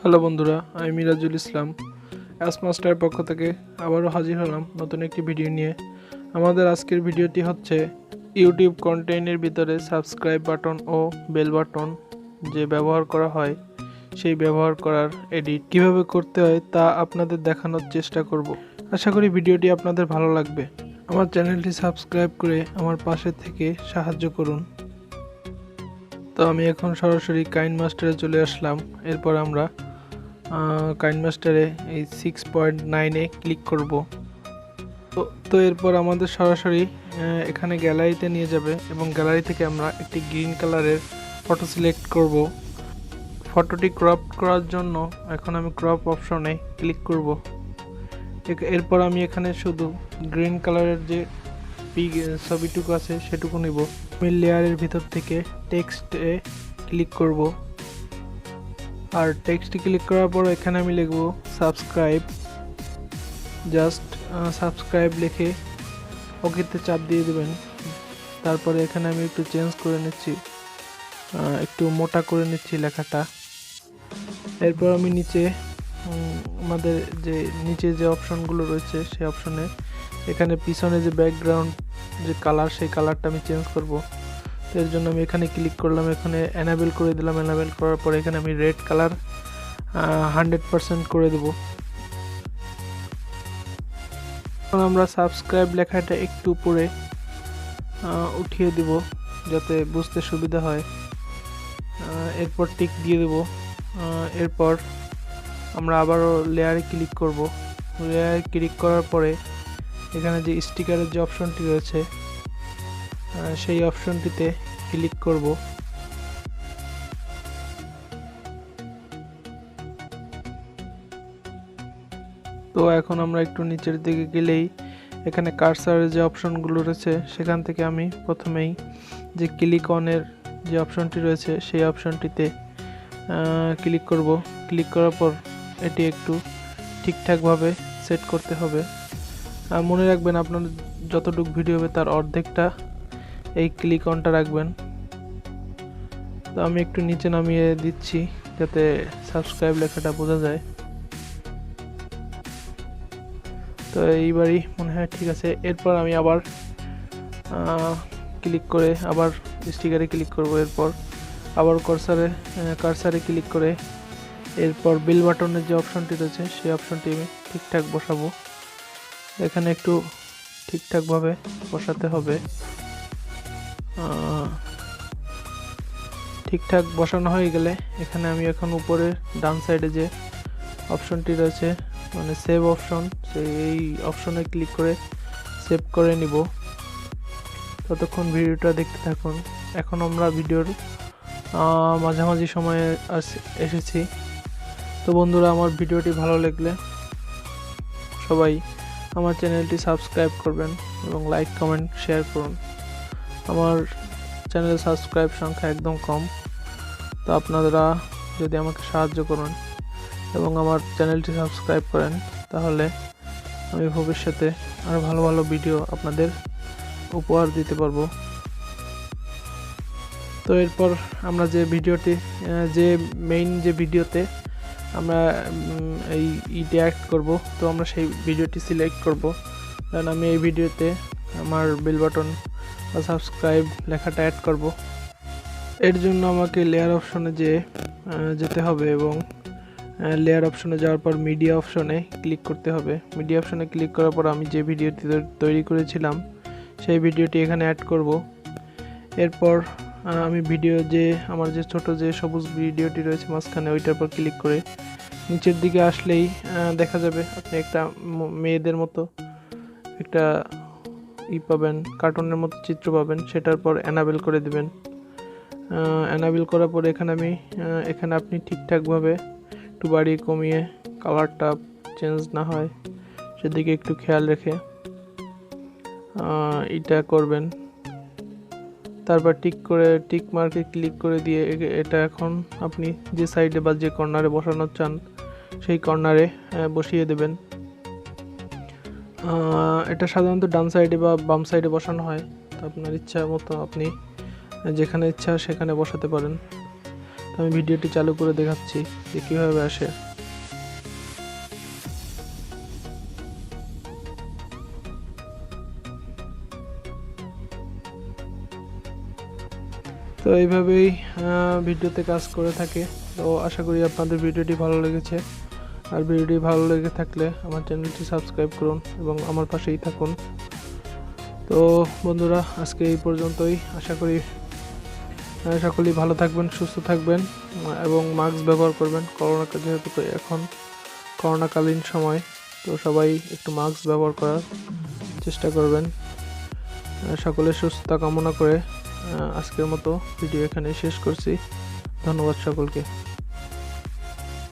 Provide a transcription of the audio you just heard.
Hello বন্ধুরা, আমি মিরাজুল ইসলাম as মাস্টারের পক্ষ থেকে আবারও হাজির হলাম নতুন একটি ভিডিও নিয়ে। আমাদের আজকের ভিডিওটি হচ্ছে ইউটিউব কন্টেন্টের ভিতরে subscribe button oh bell button যে ব্যবহার করা হয় সেই ব্যবহার করার এডিট কিভাবে করতে হয় তা আপনাদের দেখানোর চেষ্টা করব। আশা করি ভিডিওটি আপনাদের ভালো লাগবে। আমার চ্যানেলটি সাবস্ক্রাইব করে আমার পাশে থেকে সাহায্য করুন। তো আমি এখন সরাসরি কাইন মাস্টারে চলে আসলাম। এরপর আমরা কাইন মাস্টারে এই 6.9-এ ক্লিক করব। তো এরপর আমাদের সরাসরি এখানে গ্যালারিতে নিয়ে যাবে এবং গ্যালারি থেকে আমরা একটি গ্রিন কালারের ফটো সিলেক্ট করব। ফটোটি ক্রপ করার জন্য এখন আমি ক্রপ অপশনে ক্লিক করব। এরপর আমি এখানে শুধু গ্রিন কালারের যে ছবিটুকু আছে সেটুকু নিব। আমি লেয়ারের ভিতর থেকে টেক্সটে ক্লিক করব, আর টেক্সটে ক্লিক করার পর এখানে আমি লিখব সাবস্ক্রাইব। জাস্ট সাবস্ক্রাইব লিখে ওকেতে চাপ দিয়ে দেবেন। তারপরে এখানে আমি একটু চেঞ্জ করে নিচ্ছি, একটু মোটা করে নিচ্ছি লেখাটা। এরপর আমি নিচে আমাদের যে নিচে যে অপশনগুলো রয়েছে সেই অপশনে এখানে পিছনে যে ব্যাকগ্রাউন্ড যে কালার সেই কালারটা আমি চেঞ্জ করব। তো এর জন্য আমি এখানে ক্লিক করলাম, এখানে এনাবেল করে দিলাম। এনাবেল করার পর এখানে আমি রেড কালার 100% করে দেব। এখন আমরা সাবস্ক্রাইব লেখাটা একটু উপরে উঠিয়ে দেব যাতে বুঝতে সুবিধা হয়। এরপর টিক দিয়ে দেব। এরপর আমরা আবারও লেয়ারে ক্লিক করব। লেয়ারে ক্লিক করার পরে এখানে যে স্টিকারের যে অপশনটি রয়েছে সেই অপশনটিতে ক্লিক করব। তো এখন আমরা একটু নিচের দিকে গেলেই এখানে কার্সারের যে অপশনগুলো রয়েছে সেখান থেকে আমি প্রথমেই যে ক্লিক অনের যে অপশনটি রয়েছে সেই অপশনটিতে ক্লিক করব। ক্লিক করার পর এটি একটু ঠিকঠাকভাবে সেট করতে হবে। মনে রাখবেন আপনার যতটুকু ভিডিও হবে তার অর্ধেকটা এই ক্লিক অনটা রাখবেন। তো আমি একটু নিচে নামিয়ে দিচ্ছি যাতে সাবস্ক্রাইব লেখাটা বোঝা যায়। তো এইবারই মনে হয় ঠিক আছে। এরপর আমি আবার ক্লিক করে আবার স্টিকারে ক্লিক করব। এরপর আবার কার্সারে ক্লিক করে এরপর বেল বাটনের যে অপশনটি রয়েছে সেই অপশনটি আমি ঠিকঠাক বসাবো। এখানে একটু ঠিকঠাকভাবে বসাতে হবে। ঠিকঠাক বসানো হয়ে গেলে এখানে আমি এখন উপরে ডান সাইডে যে অপশনটি রয়েছে মানে সেভ অপশন, সেই অপশনে ক্লিক করে সেভ করে নিব। ততক্ষণ ভিডিওটা দেখতে থাকুন। এখন আমরা ভিডিওর মাঝামাঝি সময়ে এসেছি। তো বন্ধুরা, আমার ভিডিওটি ভালো লাগলে সবাই আমার চ্যানেলটি সাবস্ক্রাইব করবেন এবং লাইক কমেন্ট শেয়ার করুন। আমার চ্যানেলের সাবস্ক্রাইব সংখ্যা একদম কম, তো আপনারা যদি আমাকে সাহায্য করুন এবং আমার চ্যানেলটি সাবস্ক্রাইব করেন তাহলে আমি ভবিষ্যতে আরও ভালো ভালো ভিডিও আপনাদের উপহার দিতে পারবো। তো এরপর আমরা যে ভিডিওটি যে মেইন যে ভিডিওতে আমরা এই ইটা অ্যাড করব, তো আমরা সেই ভিডিওটি সিলেক্ট করব। কারণ আমি এই ভিডিওতে আমার বেল বাটন বা সাবস্ক্রাইব লেখাটা অ্যাড করব। এর জন্য আমাকে লেয়ার অপশনে যেতে হবে এবং লেয়ার অপশনে যাওয়ার পর মিডিয়া অপশনে ক্লিক করতে হবে। মিডিয়া অপশনে ক্লিক করার পর আমি যে ভিডিওটি তৈরি করেছিলাম সেই ভিডিওটি এখানে অ্যাড করব। এরপর আমি আমার যে ছোট যে সবুজ ভিডিওটি রয়েছে মাঝখানে ওইটার পর ক্লিক করে নিচের দিকে আসলেই দেখা যাবে আপনি একটা মেয়েদের মতো একটা পাবেন, কার্টুনের মতো চিত্র পাবেন। সেটার পর এনাবেল করে দিবেন। এনাবেল করার পর এখানে আপনি ঠিকঠাকভাবে একটু বাড়িয়ে কমিয়ে কালারটা চেঞ্জ না হয় সেদিকে একটু খেয়াল রেখে এটা করবেন। তারপর টিক মার্কে ক্লিক করে দিয়ে এটা এখন আপনি যে সাইডে বা যে কর্নারে বসানো চান সেই কর্নারে বসিয়ে দেবেন। এটা সাধারণত ডান সাইডে বা বাম সাইডে বসানো হয়, তো আপনার ইচ্ছা মতো আপনি যেখানে ইচ্ছা সেখানে বসাতে পারেন। আমি ভিডিওটি চালু করে দেখাচ্ছি যে কীভাবে আসে। তো এইভাবেই ভিডিওতে কাজ করে থাকে। তো আশা করি আপনাদের ভিডিওটি ভালো লেগেছে। আর ভিডিওটি ভালো লেগে থাকলে আমার চ্যানেলটি সাবস্ক্রাইব করুন এবং আমার পাশেই থাকুন। তো বন্ধুরা, আজকে এই পর্যন্তই। আশা করি সকলেই ভালো থাকবেন, সুস্থ থাকবেন এবং মাস্ক ব্যবহার করবেন। যেহেতু এখন করোনাকালীন সময়, তো সবাই একটু মাস্ক ব্যবহার করার চেষ্টা করবেন। সকলের সুস্থতা কামনা করে আজকের মতো ভিডিও এখানেই শেষ করছি। ধন্যবাদ সকলকে।